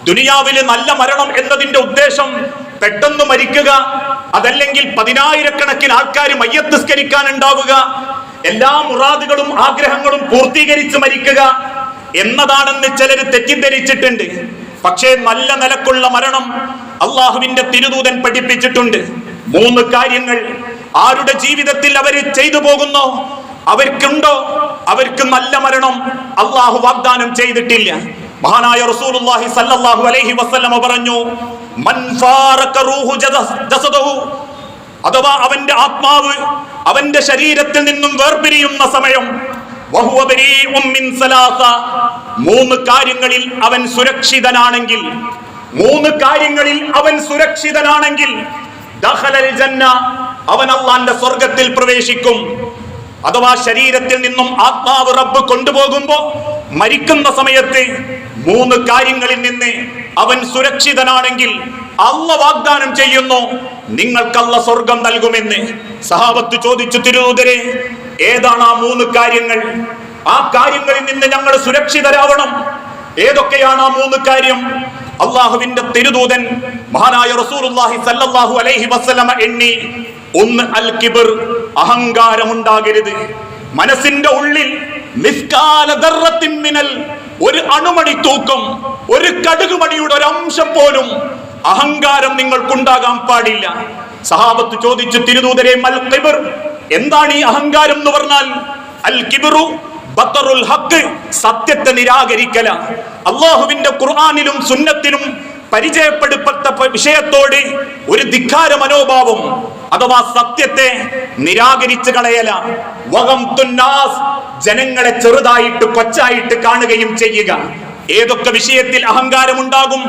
ദുനിയാവിൽ നല്ല മരണം എന്നതിന്റെ ഉദ്ദേശം പെട്ടെന്ന് മരിക്കുക, അതല്ലെങ്കിൽ 10,000-കണക്കിന് ആൾക്കാർ മയ്യത്ത് നിസ്കരിക്കാൻ ഉണ്ടാവുക, എല്ലാ മുറാദുകളും ആഗ്രഹങ്ങളും പൂർത്തീകരിച്ച് മരിക്കുക എന്നതാണെന്ന് ചിലർ തെറ്റിദ്ധരിച്ചിട്ടുണ്ട്. പക്ഷേ നല്ല നിലക്കുള്ള മരണം അള്ളാഹുവിന്റെ തിരുദൂതൻ പഠിപ്പിച്ചിട്ടുണ്ട്. 3 കാര്യങ്ങൾ ആരുടെ ജീവിതത്തിൽ അവർ ചെയ്തു പോകുന്നോ അവർക്ക് നല്ല മരണം അള്ളാഹു വാഗ്ദാനം ചെയ്തിട്ടില്ല. മഹാനായ റസൂലുള്ളാഹി സ്വല്ലല്ലാഹു അലൈഹി വസല്ലം പറഞ്ഞു, മൻ ഫാറക റൂഹു ജസദഹു, അഥവാ അവന്റെ ആത്മാവ് അവന്റെ ശരീരത്തിൽ നിന്നും വേർപിരിയുന്ന സമയം, വഹുവ ബരീഉം മിൻ സലാസ, 3 കാര്യങ്ങളിൽ അവൻ സുരക്ഷിതനാണെങ്കിൽ, 3 കാര്യങ്ങളിൽ അവൻ സുരക്ഷിതനാണെങ്കിൽ ദഖലൽ ജന്ന, അവൻ അല്ലാഹുവിന്റെ സ്വർഗ്ഗത്തിൽ പ്രവേശിക്കും. അഥവാ ശരീരത്തിൽ നിന്നും ആത്മാവ് റബ്ബ് കൊണ്ടുപോകുമ്പോ മരിക്കുന്ന സമയത്ത് 3 കാര്യങ്ങളിൽ നിന്ന് അവൻ സുരക്ഷിതനാണെങ്കിൽ അല്ലാഹു വാഗ്ദാനം ചെയ്യുന്നു, നിങ്ങൾക്ക് അല്ലാഹു സ്വർഗം നൽകുമെന്ന്. സഹാബത്ത് ചോദിച്ചു, തിരുദൂതരെ, ഏതാണ് ആ 3 കാര്യങ്ങൾ? ആ കാര്യങ്ങളിൽ നിന്ന് ഞങ്ങൾ സുരക്ഷിതരാവണം. ഏതൊക്കെയാണ് ആ 3 കാര്യം? അള്ളാഹുവിന്റെ തിരുദൂതൻ മഹാനായ റസൂലുള്ളാഹി സ്വല്ലല്ലാഹു അലൈഹി വസല്ലം എണ്ണി. 1, അൽ കിബ്ർ, അഹങ്കാരം ഉണ്ടാകരുത്. മനസ്സിന്റെ ഉള്ളിൽ മിസ്കാല ദർറത്തിൻ മിനൽ, ഒരു അണുമണി തൂക്കം, ഒരു കടുകുമണിയുടെ ഒരു അംശം പോലും അഹങ്കാരം നിങ്ങൾക്കുണ്ടാകാൻ പാടില്ല. സഹാബത്ത് ചോദിച്ചു, തിരുദൂതരെ, മൽ കിബ്ർ, എന്താണ് ഈ അഹങ്കാരം എന്ന് പറഞ്ഞാൽ? അൽ കിബ്റു ബത്തറുൽ ഹഖ്, സത്യത്തെ നിരാകരിക്കല. അല്ലാഹുവിന്റെ ഖുർആനിലും സുന്നത്തിലും പരിചയപ്പെടുത്തപ്പെട്ട വിഷയത്തോട് ഒരു ധിക്കാര മനോഭാവം, അഥവാ സത്യത്തെ നിരാകരിച്ചു കളയല. വഗംതുന്നാസ്, ജനങ്ങളെ ചെറുതായിട്ട് കൊച്ചായിട്ട് കാണുകയും ചെയ്യുക. ഏതൊക്കെ വിഷയത്തിൽ അഹങ്കാരം ഉണ്ടാകും?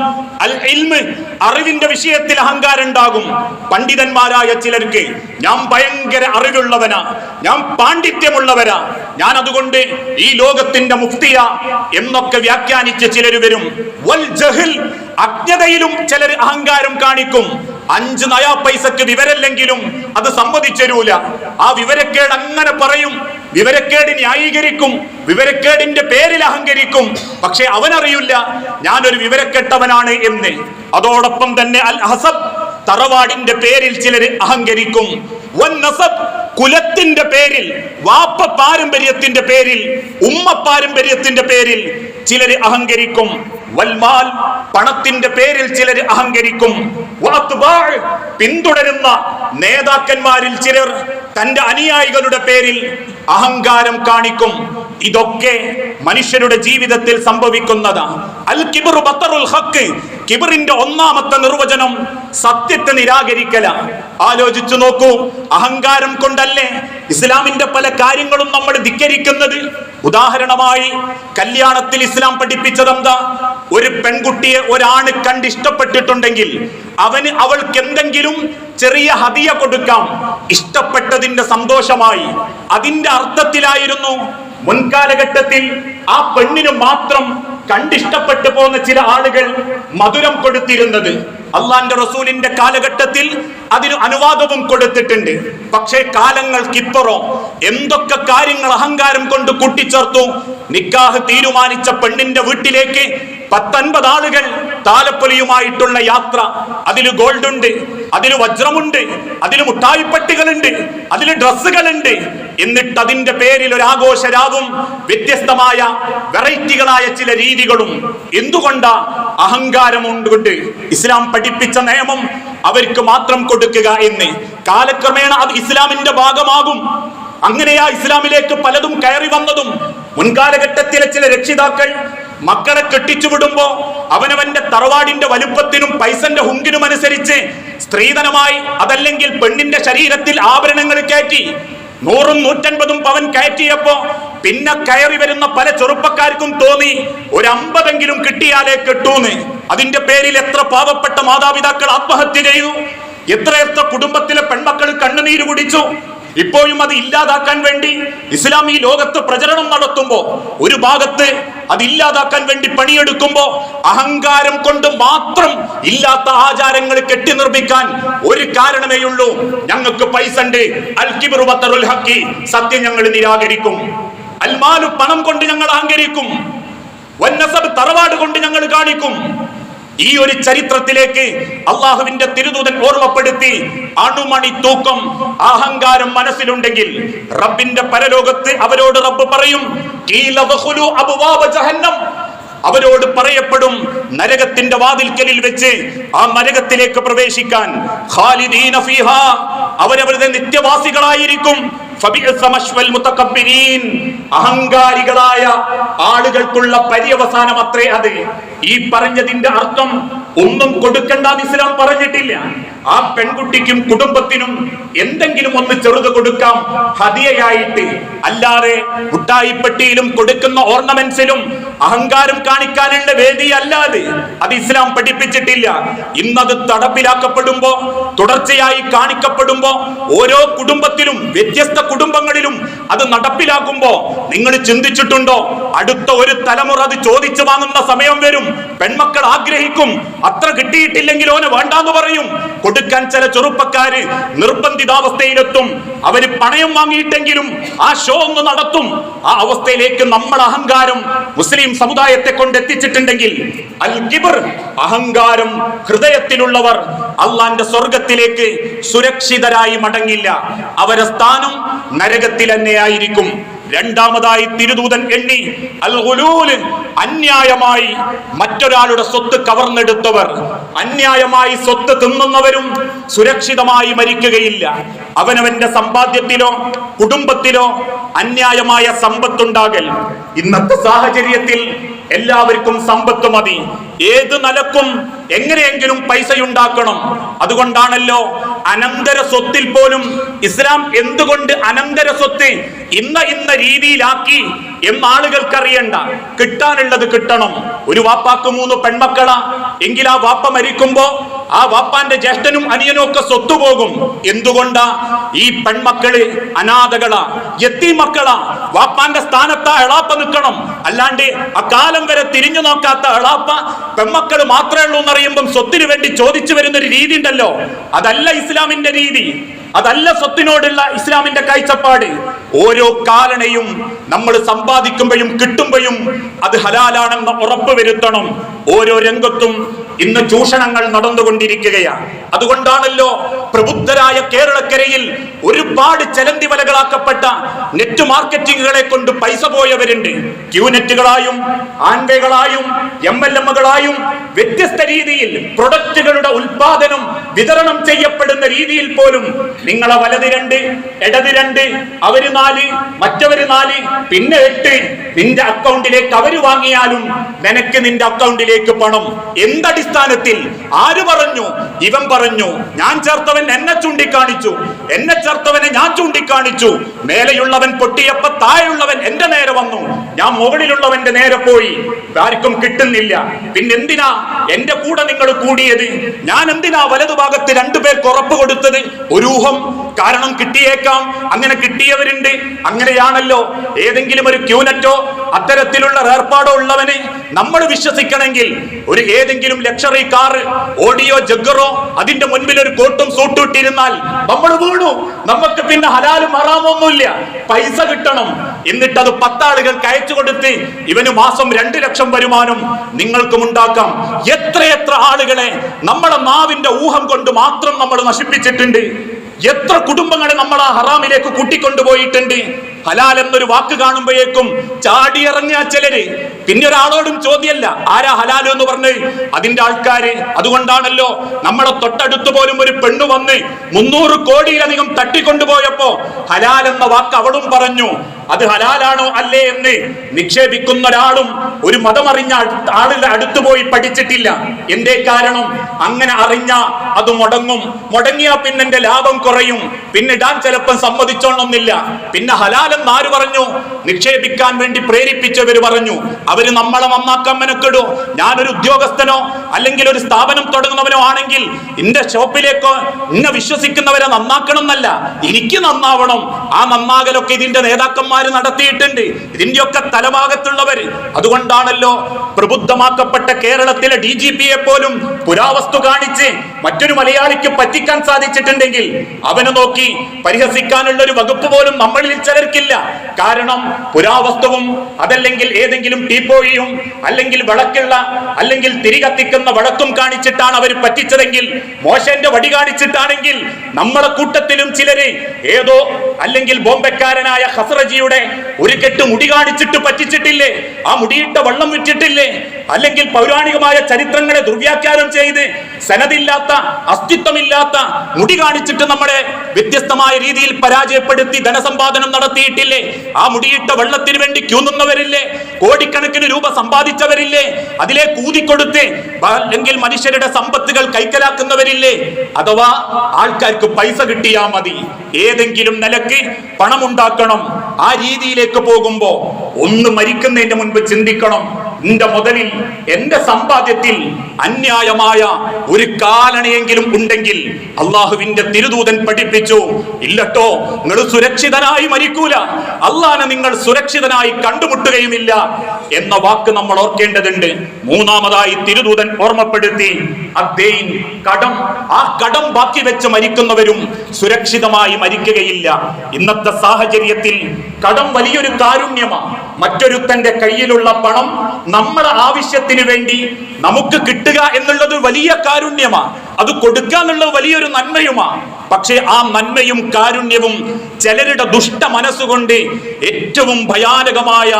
അൽ ഇൽമ്, അറിവിന്റെ വിഷയത്തിൽ അഹങ്കാരം ഉണ്ടാകും. പണ്ഡിതന്മാരായ ചിലർക്ക് ഞാൻ ഭയങ്കര അറിവുള്ളവനാ, ഞാൻ പാണ്ഡിത്യമുള്ളവരാ, ഞാൻ അതുകൊണ്ട് ഈ ലോകത്തിന്റെ മുഫ്തിയ എന്നൊക്കെ വ്യാഖ്യാനിച്ച് ചിലർ വരും. വൽ ജഹൽ, അജ്ഞതയിലും ചിലർ അഹങ്കാരം കാണിക്കും. 5 നയാ പൈസക്ക് വിവരല്ലെങ്കിലും അത് സമ്മതിച്ചരൂല. ആ വിവരക്കേട് അങ്ങനെ പറയും, വിവരക്കേട് ന്യായീകരിക്കും, വിവരക്കേടിന്റെ പേരിൽ അഹങ്കരിക്കും. പക്ഷെ അവനറിയില്ല ഞാനൊരു വിവരക്കെട്ടവനാണ് എന്ന്. അതോടൊപ്പം തന്നെ അൽ ഹസബ്, തറവാടിന്റെ പേരിൽ ചിലർ അഹങ്കരിക്കും. വൻ നസബ്, കുലത്തിന്റെ പേരിൽ, വാപ്പ പാരമ്പര്യത്തിന്റെ പേരിൽ, ഉമ്മ പാരമ്പര്യത്തിന്റെ പേരിൽ ചിലർ അഹങ്കരിക്കും. വൽമാൽ, പണത്തിന്റെ പേരിൽ ചിലർ അഹങ്കരിക്കും. വഅത്ബാഅ്, പിന്തുടരുന്ന നേതാക്കന്മാരിൽ ചിലർ തന്റെ അനുയായികളുടെ പേരിൽ അഹങ്കാരം കാണിക്കും. ഇതൊക്കെ മനുഷ്യരുടെ ജീവിതത്തിൽ സംഭവിക്കുന്നതാണ്. അൽ കിബ്റു ബത്തറുൽ ഹഖ്, കിബ്റിന്റെ 1ാമത്തെ നിർവചനം സത്യത്തെ നിരാകരിക്കല. ആലോചിച്ചു നോക്കൂ, അഹങ്കാരം കൊണ്ടല്ലേ ഇസ്ലാമിന്റെ പല കാര്യങ്ങളും നമ്മൾ ധിക്കരിക്കുന്നത്? ഉദാഹരണമായി, കല്യാണത്തിൽ ഇസ്ലാം പഠിപ്പിച്ചതെന്താ? ഒരു പെൺകുട്ടിയെ ഒരാണ് കണ്ടിഷ്ടപ്പെട്ടിട്ടുണ്ടെങ്കിൽ അവൾക്ക് എന്തെങ്കിലും ചെറിയ ഹദിയ കൊടുക്കാം, ഇഷ്ടപ്പെട്ടതിന്റെ സന്തോഷമായി. അതിന്റെ അർത്ഥത്തിലായിരുന്നു മുൻകാലഘട്ടത്തിൽ ആ പെണ്ണിന് മാത്രം കണ്ടിഷ്ടപ്പെട്ടു പോകുന്ന ചില ആളുകൾ മധുരം കൊടുത്തിരുന്നത്. അള്ളാന്റെ റസൂലിന്റെ കാലഘട്ടത്തിൽ അതിന് അനുവാദവും കൊടുത്തിട്ടുണ്ട്. പക്ഷേ കാലങ്ങൾക്കിപ്പുറം എന്തൊക്കെ കാര്യങ്ങൾ അഹങ്കാരം കൊണ്ട് കൂട്ടിച്ചേർത്തു. നിക്കാഹ് തീരുമാനിച്ച പെണ്ണിന്റെ വീട്ടിലേക്ക് 10-50 ആളുകൾ താലപ്പൊലിയുമായിട്ടുള്ള യാത്ര. അതിൽ ഗോൾഡ് ഉണ്ട്, അതിൽ വജ്രമുണ്ട്, അതിൽ മുട്ടായിപ്പട്ടികളുണ്ട്, അതിൽ ഡ്രസ്സുകളുണ്ട്. എന്നിട്ട് അതിന്റെ പേരിൽ ഒരു ആഘോഷരാവും, വ്യത്യസ്തമായ വെറൈറ്റികളായ ചില രീതികളും. എന്തുകൊണ്ടാ? അഹങ്കാരം കൊണ്ട്. ഇസ്ലാം പഠിപ്പിച്ച നിയമം അവർക്ക് മാത്രം കൊടുക്കുക എന്ന്. കാലക്രമേണ അത് ഇസ്ലാമിന്റെ ഭാഗമാകും. അങ്ങനെയാ ഇസ്ലാമിലേക്ക് പലതും കയറി വന്നതും. മുൻകാലഘട്ടത്തിലെ ചില രക്ഷിതാക്കൾ മക്കളെ കെട്ടിച്ചു വിടുമ്പോ അവനവന്റെ തറവാടിന്റെ വലുപ്പത്തിനും പൈസന്റെ ഹുങ്കിനും അനുസരിച്ച് സ്ത്രീധനമായി, അതല്ലെങ്കിൽ പെണ്ണിന്റെ ശരീരത്തിൽ ആഭരണങ്ങൾ കയറ്റി 100-150 പവൻ കയറ്റിയപ്പോ പിന്നെ കയറി വരുന്ന പല ചെറുപ്പക്കാർക്കും തോന്നി ഒരു 50എങ്കിലും കിട്ടിയാലേ കെട്ടൂന്ന്. അതിന്റെ പേരിൽ എത്ര പാവപ്പെട്ട മാതാപിതാക്കൾ ആത്മഹത്യ ചെയ്തു, എത്രയെത്ര കുടുംബത്തിലെ പെൺമക്കൾ കണ്ണുനീര് കുടിച്ചു. ഇപ്പോഴും അത് ഇല്ലാതാക്കാൻ വേണ്ടി ഇസ്ലാം ഈ ലോകത്ത് പ്രചരണം നടത്തുമ്പോ, ഒരു ഭാഗത്ത് അത് ഇല്ലാതാക്കാൻ വേണ്ടി പണിയെടുക്കുമ്പോ, അഹങ്കാരം കൊണ്ട് മാത്രം ഇല്ലാത്ത ആചാരങ്ങൾ കെട്ടി നിർമ്മിക്കാൻ ഒരു കാരണമേ ഉള്ളൂ: ഞങ്ങൾക്ക് പൈസ ഉണ്ട്, അൽ കിബ്റു ബത്തറുൽ ഹഖ്, സത്യം ഞങ്ങൾ നിരാകരിക്കും. അൽമാലു, പണം കൊണ്ട് ഞങ്ങൾ അഹങ്കരിക്കും. വന്നസബ്, തറവാട് കൊണ്ട് ഞങ്ങൾ കാണിക്കും. ഈ ഒരു ചരിത്രത്തിലേക്ക് അള്ളാഹുവിന്റെ തിരുദൂതൻ ഓർമ്മപ്പെടുത്തി, അണുമണി തൂക്കം അഹങ്കാരം മനസ്സിലുണ്ടെങ്കിൽ റബ്ബിന്റെ പരലോകത്ത് അവരോട് റബ്ബ് പറയും, അവരോട് പറയപ്പെടും, നരകത്തിന്റെ വാതിൽക്കലിൽ വെച്ച് ആ നരകത്തിലേക്ക് പ്രവേശിക്കാൻ, ഖാലിദീന ഫീഹാ, അവരവരുടെ നിത്യവാസികളായിരിക്കും. അഹങ്കാരികളായ ആളുകൾക്കുള്ള പര്യവസാനം അത്രേ അത്. ഈ പറഞ്ഞതിന്റെ അർത്ഥം ഒന്നും കൊടുക്കണ്ടെന്ന് ഇസ്ലാം പറഞ്ഞിട്ടില്ല. ആ പെൺകുട്ടിക്കും കുടുംബത്തിനും എന്തെങ്കിലും ഒന്ന് ചെറുത് കൊടുക്കാം ഹദിയയായിട്ട്, അല്ലാതെ മുട്ടായിപ്പെട്ടിയിലും കൊടുക്കുന്ന ഓർണമെന്റ്സിലും അഹങ്കാരം കാണിക്കാനുള്ള വേദി അല്ലാതെ അത് ഇസ്ലാം പഠിപ്പിച്ചിട്ടില്ല. ഇന്നത് നടപ്പിലാക്കപ്പെടുമ്പോ, തുടർച്ചയായി കാണിക്കപ്പെടുമ്പോ, ഓരോ കുടുംബത്തിലും വ്യത്യസ്ത കുടുംബങ്ങളിലും അത് നടപ്പിലാക്കുമ്പോ നിങ്ങൾ ചിന്തിച്ചിട്ടുണ്ടോ, അടുത്ത ഒരു തലമുറ അത് ചോദിച്ചു വാങ്ങുന്ന സമയം വരും. പെൺമക്കൾ ആഗ്രഹിക്കും, അത്ര കിട്ടിയിട്ടില്ലെങ്കിൽ ഓനെ വേണ്ടാന്ന് പറയും. കൊടുക്കാൻ ചില ചെറുപ്പക്കാര് നിർബന്ധിതാവസ്ഥയിലെത്തും. അവര് പണയം വാങ്ങിയിട്ടെങ്കിലും ആ ഷോ ഒന്ന് നടത്തും. ആ അവസ്ഥയിലേക്ക് നമ്മൾ അഹങ്കാരം മുസ്ലിം സമുദായത്തെ കൊണ്ട് എത്തിച്ചിട്ടുണ്ടെങ്കിൽ, അൽ കിബ്ർ, അഹങ്കാരം ഹൃദയത്തിലുള്ളവർ അള്ളാന്റെ സ്വർഗത്തിലേക്ക് സുരക്ഷിതരായി മടങ്ങില്ല. അവരുടെ സ്ഥാനം നരകത്തിൽ തന്നെയായിരിക്കും. രണ്ടാമതായി തിരുദൂതൻ എണ്ണി, അൽ ഗുലൂല്, അന്യായമായി മറ്റൊരാളുടെ സ്വത്ത് കവർന്നെടുത്തവർ, അന്യായമായി സ്വത്ത് തിന്നുന്നവരും സുരക്ഷിതമായി മരിക്കുകയില്ല. അവനവന്റെ സമ്പാദ്യത്തിലോ കുടുംബത്തിലോ അന്യായമായ സമ്പത്തുണ്ടാകൽ. ഇന്നത്തെ സാഹചര്യത്തിൽ എല്ലാവർക്കും സമ്പത്ത് മതി, ഏത് നിലക്കും എങ്ങനെയെങ്കിലും പൈസയുണ്ടാക്കണം. അതുകൊണ്ടാണല്ലോ അനന്തര സ്വത്തിൽ പോലും ഇസ്ലാം എന്തുകൊണ്ട് അനന്തര സ്വത്ത് ഇന്ന രീതിയിലാക്കി എന്ന് ആളുകൾക്കറിയണ്ട. കിട്ടാനുള്ളത് കിട്ടണം. ഒരു വാപ്പാക്ക് 3 പെൺമക്കളാ എങ്കിൽ ആ വാപ്പ മരിക്കുമ്പോ ആ വാപ്പാന്റെ ജ്യേഷ്ഠനും അനിയനും ഒക്കെ സ്വത്ത് പോകും. എന്തുകൊണ്ടാ? ഈ പെൺമക്കള് അനാഥകളാ, യത്തീമക്കളാ. വാപ്പാന്റെ സ്ഥാനത്ത് എളാപ്പ നിൽക്കണം. അല്ലാണ്ട് അക്കാലം വരെ തിരിഞ്ഞു നോക്കാത്ത എളാപ്പ പെൺമക്കള് മാത്രമേ ഉള്ളൂ എന്നറിയുമ്പം സ്വത്തിന് വേണ്ടി ചോദിച്ചു വരുന്ന ഒരു രീതി ഉണ്ടല്ലോ, അതല്ല ഇസ്ലാമിന്റെ രീതി, അതല്ല സ്വത്തിനോടുള്ള ഇസ്ലാമിന്റെ കാഴ്ചപ്പാട്. ഓരോ കാലണയും നമ്മൾ സമ്പാദിക്കുമ്പോഴും കിട്ടുമ്പോഴും അത് ഹലാലാണെന്ന് ഉറപ്പ് വരുത്തണം. ഓരോ രംഗത്തും ഇന്ന് ചൂഷണങ്ങൾ നടന്നുകൊണ്ടിരിക്കുകയാണ്. അതുകൊണ്ടാണല്ലോ പ്രബുദ്ധരായ കേരളക്കരയിൽ ഒരുപാട് ചലന്തി വലകളാക്കപ്പെട്ട നെറ്റ് മാർക്കറ്റിങ്ങുകളെ കൊണ്ട് പൈസ പോയവരുണ്ട്. ക്യൂനെറ്റുകളായും ആൻവേകളായും MLM-കളായും വ്യത്യസ്ത രീതിയിൽ പ്രൊഡക്റ്റുകളുടെ ഉൽപാദനം വിതരണം ചെയ്യപ്പെടുന്ന രീതിയിൽ പോലും നിങ്ങളെ വലത് 2, ഇടത് 2, അവര് 4, മറ്റവര് 4, പിന്നെ 8 നിന്റെ അക്കൗണ്ടിലേക്ക് അവര് വാങ്ങിയാലും നിനക്ക് നിന്റെ അക്കൗണ്ടിലേക്ക് പണം. എന്തടിസ്ഥാനത്തിൽ? ആര് പറഞ്ഞു? ഇവൻ പറഞ്ഞു. ഞാൻ ചേർത്തവൻ എന്നെ ചൂണ്ടിക്കാണിച്ചു, എന്നെ ചേർത്തവനെ ഞാൻ ചൂണ്ടിക്കാണിച്ചു. മേലെയുള്ളവൻ പൊട്ടിയപ്പോ താഴെയുള്ളവൻ എന്റെ നേരെ വന്നു, ഞാൻ മുകളിലുള്ളവന്റെ നേരെ പോയി. ആർക്കും കിട്ടുന്നില്ല. പിന്നെന്തിനാ എന്റെ കൂടെ നിങ്ങൾ കൂടിയത്? ഞാൻ എന്തിനാ വലതുഭാഗത്ത് 2 പേർക്ക് ഉറപ്പ് കൊടുത്തത്? ഒരു ഊഹം, കാരണം കിട്ടിയേക്കാം. അങ്ങനെ കിട്ടിയവരുണ്ട്. അങ്ങനെയാണല്ലോ ഏതെങ്കിലും ഒരു ക്യൂനെറ്റോ അത്തരത്തിലുള്ള ഏർപ്പാടോ ഉള്ളവന് നമ്മൾ വിശ്വസിക്കണമെങ്കിൽ ഒരു ഏതെങ്കിലും ലക്ഷറി കാർ, ഓഡിയോ ജഗ്ഗറോ അതിന്റെ മുൻപിൽ ഒരു കോട്ടും സൂട്ടും ഇട്ടിരുന്നാൽ നമ്മൾ വീണു. നമുക്ക് പിന്നെ ഹലാലും ഹറാമൊന്നുമില്ല, പൈസ കിട്ടണം. എന്നിട്ട് അത് 10 ആളുകൾക്ക് അയച്ചു കൊടുത്ത് ഇവന് മാസം 2 ലക്ഷം വരുമാനം നിങ്ങൾക്കും ഉണ്ടാക്കാം. എത്രയെത്ര ആളുകളെ നമ്മുടെ നാവിന്റെ ഊഹം കൊണ്ട് മാത്രം നമ്മൾ നശിപ്പിച്ചിട്ടുണ്ട്. എത്ര കുടുംബങ്ങളെ നമ്മൾ ആ ഹറാമിലേക്ക് കൂട്ടിക്കൊണ്ടുപോയിട്ടുണ്ട്. ഹലാൽ എന്നൊരു വാക്ക് കാണുമ്പോഴേക്കും ചാടിയിറങ്ങിയ ചിലര്. പിന്നെ ഒരാളോടും ചോദ്യമല്ല, ആരാ ഹലാൽ എന്ന് പറഞ്ഞ് അതിന്റെ ആൾക്കാര്. അതുകൊണ്ടാണല്ലോ നമ്മളെ തൊട്ടടുത്ത് പോലും ഒരു പെണ്ണു വന്ന് 300 കോടിയിലധികം തട്ടിക്കൊണ്ടുപോയപ്പോ ഹലാൽ എന്ന വാക്ക് അവളും പറഞ്ഞു. അത് ഹലാലാണോ അല്ലേ എന്ന് നിക്ഷേപിക്കുന്ന ഒരാളും ഒരു മതമറിഞ്ഞ ആളുടെ അടുത്ത് പോയി പഠിച്ചിട്ടില്ല. എന്തേ കാരണം? അങ്ങനെ അറിഞ്ഞ അത് മുടങ്ങിയാ പിന്നെ എന്റെ ലാഭം കുറയും, പിന്നെ ഇടാൻ ചിലപ്പം സമ്മതിച്ചോണമെന്നില്ല. പിന്നെ ഹലാൽ എന്ന് ആര് പറഞ്ഞു? നിക്ഷേപിക്കാൻ വേണ്ടി പ്രേരിപ്പിച്ചവര് പറഞ്ഞു. അവര് നമ്മളെ നന്നാക്കാൻ മെനക്കെടൂ. ഞാനൊരു ഉദ്യോഗസ്ഥനോ അല്ലെങ്കിൽ ഒരു സ്ഥാപനം തുടങ്ങുന്നവനോ ആണെങ്കിൽ എന്റെ ഷോപ്പിലേക്കോ എന്നെ വിശ്വസിക്കുന്നവരെ നന്നാക്കണം എന്നല്ല, എനിക്ക് നന്നാവണം. ആ നന്നാകലൊക്കെ ഇതിന്റെ നേതാക്കന്മാർ നേതാക്കന്മാര് നടത്തിയിട്ടുണ്ട്. ഇതിന്റെയൊക്കെ തലഭാഗത്തുള്ളവർ. അതുകൊണ്ടാണല്ലോ പ്രബുദ്ധമാക്കപ്പെട്ട കേരളത്തിലെ DGPയെ പോലും പുരാവസ്തു കാണിച്ച് മറ്റൊരു മലയാളിക്ക് പറ്റിക്കാൻ സാധിച്ചിട്ടുണ്ടെങ്കിൽ അവനെ നോക്കി പരിഹസിക്കാനുള്ള ഒരു വകുപ്പ് പോലും നമ്മളിൽ ചിലർക്കില്ല. കാരണം പുരാവസ്തുവും അതല്ലെങ്കിൽ ഏതെങ്കിലും ടീപ്പോയിയും അല്ലെങ്കിൽ വിളക്കുള്ള അല്ലെങ്കിൽ തിരി കത്തിക്കുന്ന വിളക്കും കാണിച്ചിട്ടാണ് അവർ പറ്റിച്ചതെങ്കിൽ, മോശന്റെ വടി കാണിച്ചിട്ടാണെങ്കിൽ നമ്മളെ കൂട്ടത്തിലും ചിലര് ഏതോ അല്ലെങ്കിൽ ബോംബെക്കാരനായ ഖസ്റജിയുടെ ഒരു കെട്ട് മുടി കാണിച്ചിട്ട് പറ്റിച്ചിട്ടില്ലേ? ആ മുടിയിട്ട വെള്ളം വിറ്റിട്ടില്ലേ? അല്ലെങ്കിൽ പൗരാണികമായ ചരിത്രങ്ങളെ ദുർവ്യാഖ്യാനം ചെയ്ത് സനദില്ലാത്ത അസ്തിത്വമില്ലാത്ത മുടി കാണിച്ചിട്ട് നമ്മളെ വ്യത്യസ്തമായ രീതിയിൽ പരാജയപ്പെടുത്തി ധനസമ്പാദനം നടത്തിയിട്ടില്ലേ? ആ മുടിയിട്ട വെള്ളത്തിന് വേണ്ടി ക്യൂ നിന്നവരില്ലേ? കോടിക്കണക്കിന് രൂപ സമ്പാദിച്ചവരില്ലേ? അതിലെ കൂതിക്കൊടുത്ത് അല്ലെങ്കിൽ മനുഷ്യരുടെ സമ്പത്തുകൾ കൈക്കലാക്കുന്നവരില്ലേ? അഥവാ ആൾക്കാർക്ക് പൈസ കിട്ടിയാൽ മതി, ഏതെങ്കിലും നിലക്ക് പണമുണ്ടാക്കണം, ആ രീതിയിലേക്ക് പോകുമ്പോ ഒന്ന് മരിക്കുന്നതിന്റെ മുൻപ് ചിന്തിക്കണം, എന്റെ മുതലിൽ എന്റെ സമ്പാദ്യത്തിൽ അന്യായമായ ഒരു കാലണയെങ്കിലും ഉണ്ടെങ്കിൽ അള്ളാഹുവിന്റെ തിരുദൂതൻ പഠിപ്പിച്ചു, ഇല്ലട്ടോ നിങ്ങൾ സുരക്ഷിതനായി മരിക്കൂല, അള്ളാഹനെ നിങ്ങൾ സുരക്ഷിതനായി കണ്ടുമുട്ടുകയുമില്ല എന്ന വാക്ക് നമ്മൾ ഓർക്കേണ്ടതുണ്ട്. മൂന്നാമതായി തിരുദൂതൻ ഓർമ്മപ്പെടുത്തി, അദ്ദൈൻ കടം, ആ കടം ബാക്കി വെച്ച് മരിക്കുന്നവരും സുരക്ഷിതമായി മരിക്കുകയില്ല. ഇന്നത്തെ സാഹചര്യത്തിൽ കടം വലിയൊരു കാരുണ്യമാണ്. മറ്റൊരുത്തന്റെ കയ്യിലുള്ള പണം നമ്മുടെ ആവശ്യത്തിന് വേണ്ടി നമുക്ക് കിട്ടുക എന്നുള്ളത് വലിയ കാരുണ്യമാണ്. അത് കൊടുക്കുക എന്നുള്ളത് വലിയൊരു നന്മയുമാണ്. പക്ഷേ ആ നന്മയും കാരുണ്യവും ചിലരുടെ ദുഷ്ട മനസ്സുകൊണ്ട് ഏറ്റവും ഭയാനകമായ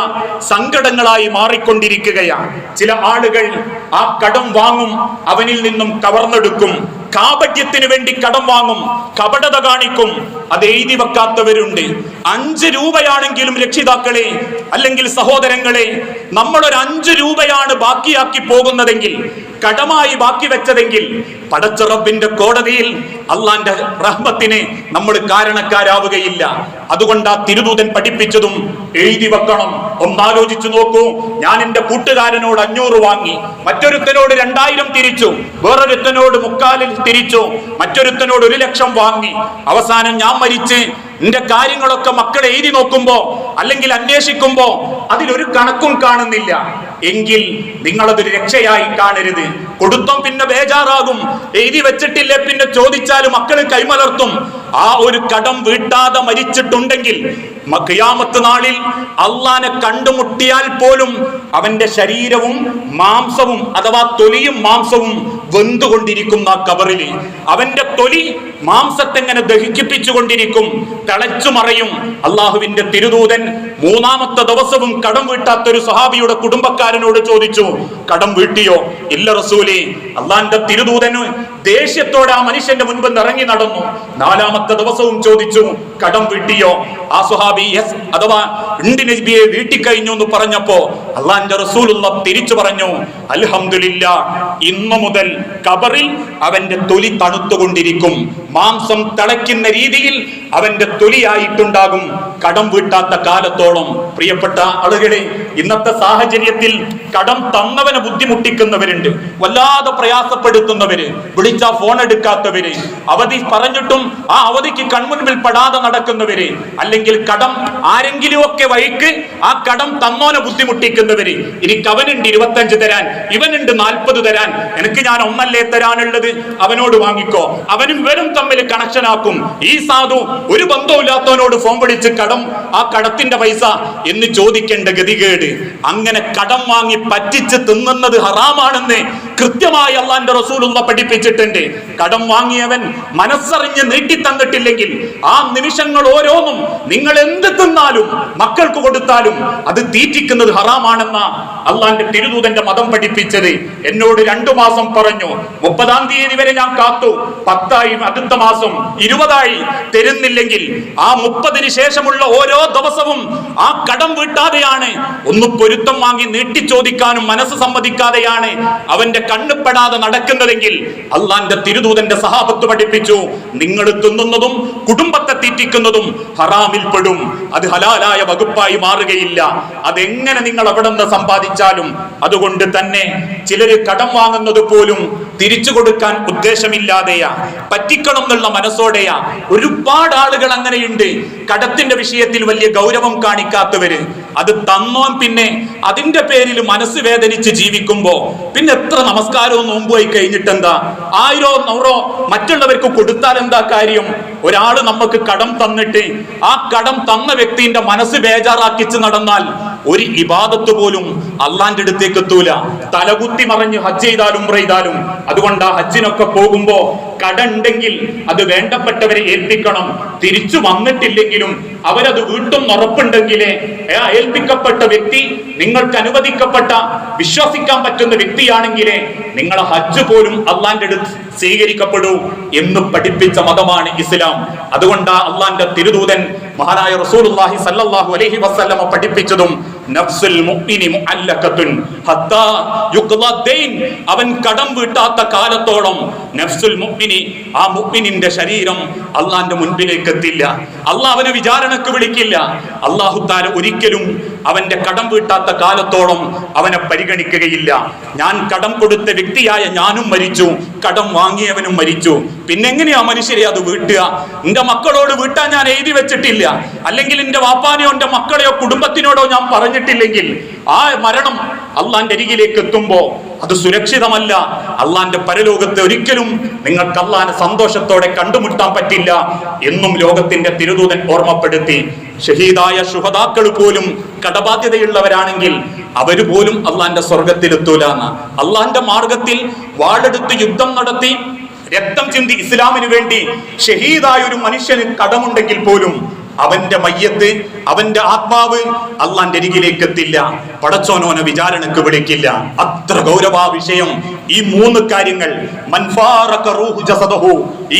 സങ്കടങ്ങളായി മാറിക്കൊണ്ടിരിക്കുകയാണ്. ചില ആളുകൾ ആ കടം വാങ്ങും, അവനിൽ നിന്നും കവർന്നെടുക്കും, കാപട്യത്തിന് വേണ്ടി കടം വാങ്ങും, കപടത കാണിക്കും. അത് എഴുതി വെക്കാത്തവരുണ്ട്. 5 രൂപയാണെങ്കിലും രക്ഷിതാക്കളെ അല്ലെങ്കിൽ സഹോദരങ്ങളെ, നമ്മളൊരു 5 രൂപയാണ് ബാക്കിയാക്കി പോകുന്നതെങ്കിൽ, കടമായി ബാക്കി വെച്ചതെങ്കിൽ, പടച്ച റബ്ബിന്റെ കോടതിയിൽ അള്ളാന്റെ റഹ്മത്തിന് നമ്മൾ കാരണക്കാരാവുകയില്ല. അതുകൊണ്ട് ആ തിരുദൂതൻ പഠിപ്പിച്ചതും എഴുതി വെക്കണം. ഒന്നാലോചിച്ചു നോക്കൂ, ഞാൻ എന്റെ കൂട്ടുകാരനോട് 500 വാങ്ങി, മറ്റൊരുത്തനോട് 2000 തിരിച്ചു, വേറൊരുത്തനോട് 3/4 തിരിച്ചു, മറ്റൊരുത്തനോട് 1,00,000 വാങ്ങി. അവസാനം ഞാൻ മരിച്ച് എന്റെ കാര്യങ്ങളൊക്കെ മക്കളെ എഴുതി നോക്കുമ്പോ അല്ലെങ്കിൽ അന്വേഷിക്കുമ്പോ അതിലൊരു കണക്കും കാണുന്നില്ല എങ്കിൽ നിങ്ങളതൊരു രക്ഷയായി കാണരുത്. കൊടുത്തും പിന്നെ ബേജാറാകും, എഴുതി വെച്ചിട്ടില്ലേ പിന്നെ ചോദിച്ചാലും മക്കള് കൈമലർത്തും. ആ ഒരു കടം വീട്ടാതെ മരിച്ചിട്ടുണ്ടെങ്കിൽ ഖിയാമത്ത് നാളിൽ അള്ളാനെ കണ്ടുമുട്ടിയാൽ പോലും അവന്റെ ശരീരവും മാംസവും അഥവാ തൊലിയും മാംസവും വെന്തുകൊണ്ടിരിക്കുന്ന കബറില് അവന്റെ തൊലി മാംസത്തെങ്ങനെ ദഹിപ്പിച്ചുകൊണ്ടിരിക്കും, തിളച്ചു മറയും. അള്ളാഹുവിന്റെ തിരുദൂതൻ 3-ാമത്തെ ദിവസവും കടം വീട്ടാത്തൊരു സഹാബിയുടെ കുടുംബക്കാരനോട് ചോദിച്ചു, കടം വീട്ടിയോ? ഇല്ല റസൂലേ. അള്ളാന്റെ തിരുദൂതന് ദേഷ്യത്തോടെ ആ മനുഷ്യന്റെ മുൻപ് ഇറങ്ങി നടന്നു. 4-ാമത്തെ ദിവസവും ചോദിച്ചു, കടം വീട്ടിയോ? ആ സ്വഹാബി യെസ് അഥവാ ഉണ്ട് നബിയെ, വീട്ടി കഴിഞ്ഞു എന്ന് പറഞ്ഞപ്പോ അള്ളാന്റെ റസൂലുള്ള തിരിച്ചു പറഞ്ഞു, അൽഹംദുലില്ലാ, ഇന്നു മുതൽ കബറിൽ അവന്റെ തൊലി തണുത്തുകൊണ്ടിരിക്കും, മാംസം തിളയ്ക്കുന്ന രീതിയിൽ അവന്റെ തൊലിയായിട്ടുണ്ടാകും കടം വീട്ടാത്ത കാലത്തോളം. പ്രിയപ്പെട്ട ആളുകളെ, ഇന്നത്തെ സാഹചര്യത്തിൽ കടം തന്നവനെ ബുദ്ധിമുട്ടിക്കുന്നവരുണ്ട്, വല്ലാതെ പ്രയാസപ്പെടുത്തുന്നവര്, വിളിച്ചാ ഫോൺ എടുക്കാത്തവര്, അവധി പറഞ്ഞിട്ടും ആ അവധിക്ക് കൺമുൻപിൽ പെടാതെ നടക്കുന്നവര്, അല്ലെങ്കിൽ കടം ആരെങ്കിലും ഒക്കെ വഴിക്ക് ആ കടം തന്നോനെ ബുദ്ധിമുട്ടിക്കുന്നവര്. എനിക്ക് അവനുണ്ട് 25 തരാൻ, ഇവനുണ്ട് 40 തരാൻ, എനിക്ക് ഞാൻ 1 തരാനുള്ളത്, അവനോട് വാങ്ങിക്കോ. അവനും ഇവനും തമ്മിൽ കണക്ഷൻ ആക്കും. ഈ സാധു ഒരു ബന്ധവുമില്ലാത്തവനോട് ഫോൺ വിളിച്ച് കടം, ആ കടത്തിന്റെ പൈസ എന്ന് ചോദിക്കേണ്ട ഗതികേട്. അങ്ങനെ കടം വാങ്ങി പറ്റിച്ച് തിന്നുന്നത് ഹറാമാണെന്ന് കൃത്യമായി അള്ളാന്റെ റസൂലുള്ള പഠിപ്പിച്ചിട്ടുണ്ട്. കടം വാങ്ങിയവൻ മനസ്സറിഞ്ഞ് നീട്ടി തന്നിട്ടില്ലെങ്കിൽ ആ നിമിഷങ്ങൾ ഓരോന്നും നിങ്ങൾ എന്ത് തിന്നാലും മക്കൾക്ക് കൊടുത്താലും അത് തീറ്റിക്കുന്നത് ഹറാമാണെന്ന അള്ളാന്റെ തിരുദൂതന്റെ മതം പഠിപ്പിച്ചത്. എന്നോട് 2 മാസം പറഞ്ഞു, 30-ാം തീയതി വരെ ഞാൻ കാത്തു, 10-ആയി, അടുത്ത മാസം 20-ആയി, തരുന്നില്ലെങ്കിൽ ആ 30-ന് ശേഷമുള്ള ഓരോ ദിവസവും ആ കടം വീട്ടാതെയാണ്, ഒന്ന് പൊരുത്തം വാങ്ങി നീട്ടി ചോദിക്കാനും മനസ്സ് സമ്മതിക്കാതെയാണ് അവന്റെ കണ്ണുപെടാതെ നടക്കുന്നതെങ്കിൽ അള്ളാന്റെ തിരുദൂതന്റെ സഹാബത്ത് പഠിപ്പിച്ചു, നിങ്ങൾ തിന്നുന്നതും കുടുംബത്തെ തീറ്റിക്കുന്നതും ഹറാമിൽ പെടും. അത് ഹലാലായ വകുപ്പ് വകുപ്പായി മാറുകയില്ല. അതെങ്ങനെ നിങ്ങൾ അവിടെ നിന്ന് സമ്പാദിച്ചാലും. അതുകൊണ്ട് തന്നെ ചിലര് കടം വാങ്ങുന്നത് പോലും തിരിച്ചു കൊടുക്കാൻ ഉദ്ദേശമില്ലാതെയാ, പറ്റിക്കണം എന്നുള്ള മനസ്സോടെയാ. ഒരുപാട് ആളുകൾ അങ്ങനെയുണ്ട്, കടത്തിന്റെ വിഷയത്തിൽ വലിയ ഗൗരവം കാണിക്കാത്തവര്. അത് തന്നോൻ പിന്നെ അതിന്റെ പേരിൽ മനസ്സ് വേദനിച്ച് ജീവിക്കുമ്പോ പിന്നെ എത്ര നമസ്കാരവും നോമ്പുമായി കഴിഞ്ഞിട്ടെന്താ? 1000 100 മറ്റുള്ളവർക്ക് കൊടുത്താൽ എന്താ കാര്യം? ഒരാള് നമുക്ക് കടം തന്നിട്ട് ആ കടം തന്ന വ്യക്തിന്റെ മനസ്സ് ബേജാറാക്കിച്ച് നടന്നാൽ ഒരു ഇബാദത്ത് പോലും അള്ളാന്റെ അടുത്തേക്ക് എത്തൂല. തലകുത്തി മറിഞ്ഞ് ഹജ്ജ് ചെയ്താലും ഉംറ ചെയ്താലും. അതുകൊണ്ട് ആ ഹജ്ജിനൊക്കെ പോകുമ്പോ കടമുണ്ടെങ്കിൽ അത് വേണ്ടപ്പെട്ടവരെ ഏൽപ്പിക്കണം. തിരിച്ചു വന്നിട്ടില്ലെങ്കിലും അവരത് വീട്ടും ഉറപ്പുണ്ടെങ്കിലേ ഏൽപ്പിക്കപ്പെട്ട വ്യക്തി നിങ്ങൾക്ക് അനുവദിക്കപ്പെട്ട വിശ്വസിക്കാൻ പറ്റുന്ന വ്യക്തിയാണെങ്കിലേ നിങ്ങളെ ഹജ്ജ് പോലും അള്ളാന്റെ അടുത്ത് സ്വീകരിക്കപ്പെടൂ എന്ന് പഠിപ്പിച്ച മതമാണ് ഇസ്ലാം. അതുകൊണ്ടാ അള്ളാന്റെ തിരുദൂതൻ മഹാനായ റസൂലുള്ളാഹി സ്വല്ലല്ലാഹു അലൈഹി വസല്ലമ പഠിപ്പിച്ചതും നഫ്സുൽ മുഅ്മിനി മുഅല്ലഖത്തുൻ ഹത്താ യുഖ്ളാ ദൈൻ, അവൻ കടം വീട്ടാത്ത കാലത്തോളം നഫ്സുൽ മുഅ്മിനി, ആ മുഅ്മിനിന്റെ ശരീരം അള്ളാന്റെ മുൻപിലേക്ക് എത്തില്ല. അള്ളാഹ് അവനെ വിചാരണക്ക് വിളിക്കില്ല. അല്ലാഹു തആല ഒരിക്കലും അവന്റെ കടം വീട്ടാത്ത കാലത്തോളം അവനെ പരിഗണിക്കുകയില്ല. ഞാൻ കടം കൊടുത്ത വ്യക്തിയായ ഞാനും മരിച്ചു, കടം വാങ്ങിയവനും മരിച്ചു. പിന്നെ എങ്ങനെയാ മനുഷ്യരെ അത് വീട്ടുക? എന്റെ മക്കളോട് വീട്ടാൻ ഞാൻ എഴുതി വെച്ചിട്ടില്ല, അല്ലെങ്കിൽ എന്റെ വാപ്പാനെയോ എന്റെ മക്കളെയോ കുടുംബത്തിനോടോ ഞാൻ പറഞ്ഞിട്ടില്ലെങ്കിൽ ആ മരണം അള്ളാന്റെ അരികിലേക്ക് എത്തുമ്പോ അത് സുരക്ഷിതമല്ല. അള്ളാന്റെ പരലോകത്തെ ഒരിക്കലും നിങ്ങൾക്ക് അള്ളാന്റെ സന്തോഷത്തോടെ കണ്ടുമുട്ടാൻ പറ്റില്ല എന്നും ലോകത്തിന്റെ തിരുദൂതൻ ഓർമ്മപ്പെടുത്തി. ഷഹീദായ ശുഹദാക്കൾ പോലും കടബാധ്യതയുള്ളവരാണെങ്കിൽ അവര് പോലും അള്ളാന്റെ സ്വർഗത്തിലെത്തൂലാന്ന്. അള്ളാന്റെ മാർഗത്തിൽ വാളെടുത്ത് യുദ്ധം നടത്തി രക്തം ചിന്തി ഇസ്ലാമിന് വേണ്ടി ഷഹീദായ ഒരു മനുഷ്യന് കടമുണ്ടെങ്കിൽ പോലും അവന്റെ മയ്യത്ത്, അവന്റെ ആത്മാവ് അള്ളാന്റെ അരികിലേക്ക് എത്തില്ല. പടച്ചോനോനെ വിചാരണക്ക് വിളിക്കില്ല. അത്ര ഗൗരവ വിഷയം ഈ 3 കാര്യങ്ങൾ.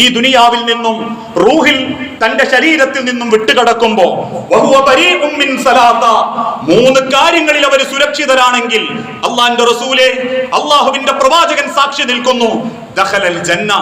ഈ ദുനിയാവിൽ നിന്നും റൂഹിൽ തന്റെ ശരീരത്തിൽ നിന്നും വിട്ടുകിടക്കുമ്പോ 3 കാര്യങ്ങളിൽ അവർ സുരക്ഷിതരാണെങ്കിൽ അള്ളാന്റെ റസൂലെ, അള്ളാഹുവിന്റെ പ്രവാചകൻ സാക്ഷി നിൽക്കുന്നു, ദഖലൽ ജന്ന,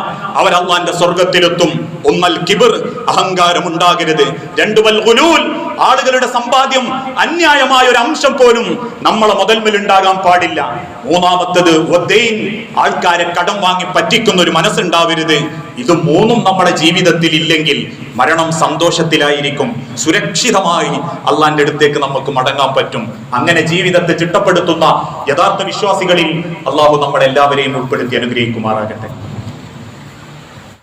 അവർ അള്ളാന്റെ സ്വർഗത്തിലെത്തും. ഒന്നൽ കിബർ, അഹങ്കാരം ഉണ്ടാകരുത്. 2 വൽ ഗുലൂൽ, ആളുകളുടെ സമ്പാദ്യം അന്യായമായ ഒരു അംശം പോലും നമ്മളെ മുതൽമേൽ ഉണ്ടാകാൻ പാടില്ല. 3-മത്തേത് വദ്ദൈൻ, ആൾക്കാരെ കടം വാങ്ങി പറ്റിക്കുന്ന ഒരു മനസ്സുണ്ടാവരുത്. ഇത് 3ഉം നമ്മുടെ ജീവിതത്തിൽ ഇല്ലെങ്കിൽ മരണം സന്തോഷത്തിലായിരിക്കും. സുരക്ഷിതമായി അള്ളാന്റെ അടുത്തേക്ക് നമുക്ക് മടങ്ങാൻ പറ്റും. അങ്ങനെ ജീവിതത്തെ ചിട്ടപ്പെടുത്തുന്ന യഥാർത്ഥ വിശ്വാസികളിൽ അള്ളാഹു നമ്മളെല്ലാവരെയും ഉൾപ്പെടുത്തി അനുഗ്രഹിക്കുമാറാകട്ടെ.